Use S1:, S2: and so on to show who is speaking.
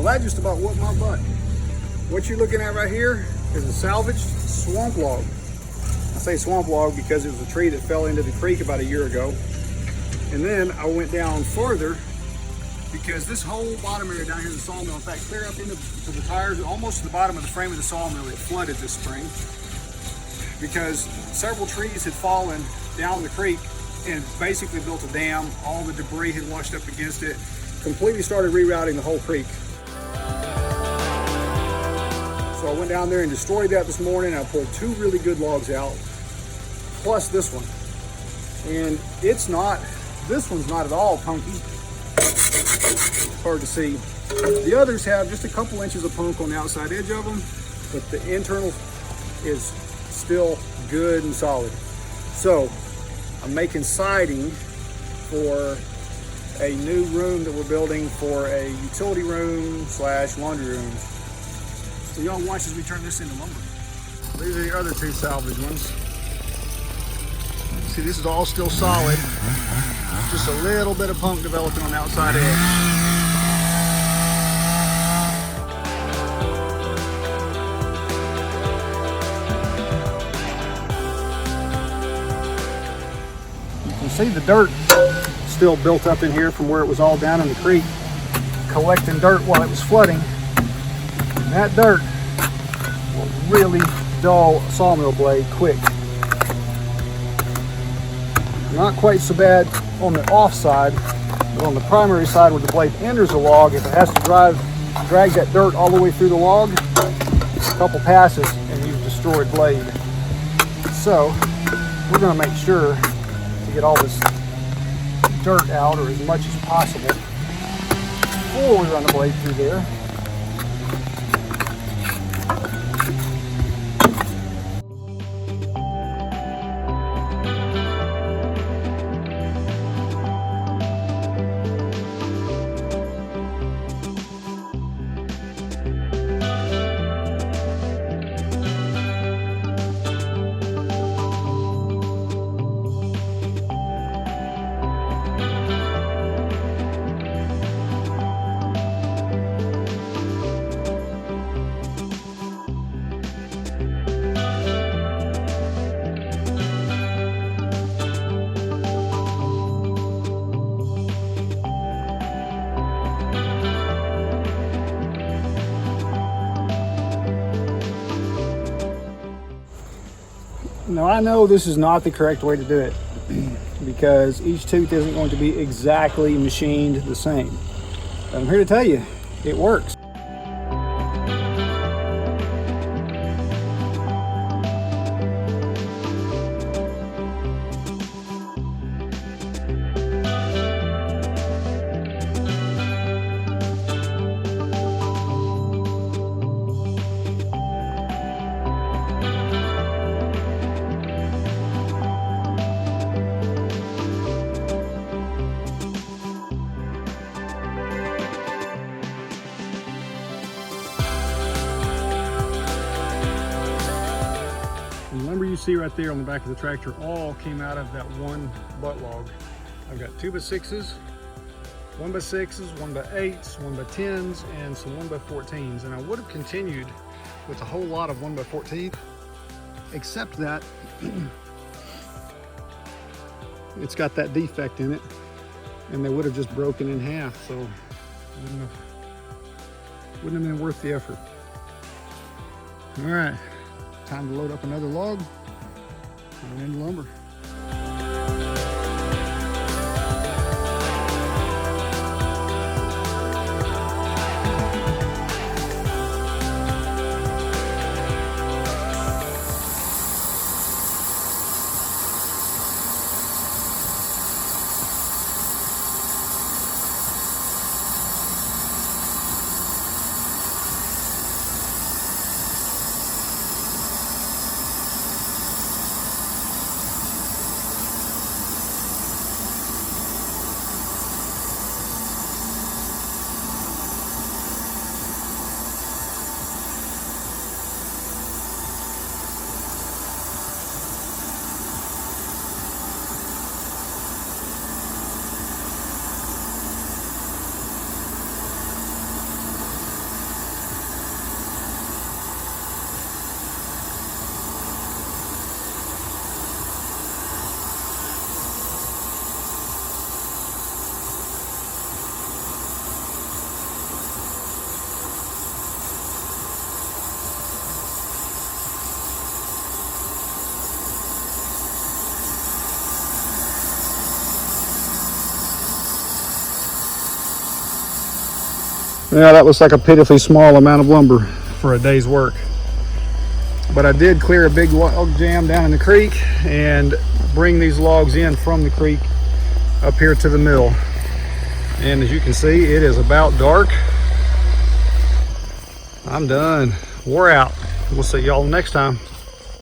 S1: that just about whooped my butt. What you're looking at right here is a salvaged swamp log. I say swamp log because it was a tree that fell into the creek about a year ago. And then I went down further because this whole bottom area down here in the sawmill, in fact, clear up into the tires, almost to the bottom of the frame of the sawmill, it flooded this spring because several trees had fallen down the creek and basically built a dam. All the debris had washed up against it, completely started rerouting the whole creek. So I went down there and destroyed that this morning. I pulled 2 really good logs out, plus this one. And it's not, this one's not at all punky. It's hard to see. The others have just a couple inches of punk on the outside edge of them, but the internal is still good and solid. So I'm making siding for a new room that we're building for a utility room / laundry room. So y'all watch as we turn this into lumber. These are the other 2 salvage ones. See, this is all still solid. Just a little bit of punk developing on the outside edge. You can see the dirt still built up in here from where it was all down in the creek, collecting dirt while it was flooding. And that dirt will really dull a sawmill blade quick. Not quite so bad on the off side, but on the primary side where the blade enters the log, if it has to drag that dirt all the way through the log, a couple passes and you've destroyed blade. So we're going to make sure to get all this dirt out, or as much as possible, before we run the blade through there. Now I know this is not the correct way to do it because each tooth isn't going to be exactly machined the same. But I'm here to tell you, it works. The lumber you see right there on the back of the tractor all came out of that one butt log. I've got 2x6s, 1x6s, 1x8s, 1x10s, and some 1x14s. And I would have continued with a whole lot of 1x14, except that it's got that defect in it, and they would have just broken in half. So wouldn't have been worth the effort. All right. Time to load up another log and into lumber. Yeah, that looks like a pitifully small amount of lumber for a day's work. But I did clear a big log jam down in the creek and bring these logs in from the creek up here to the mill. And as you can see, it is about dark. I'm done. Wore out. We'll see y'all next time.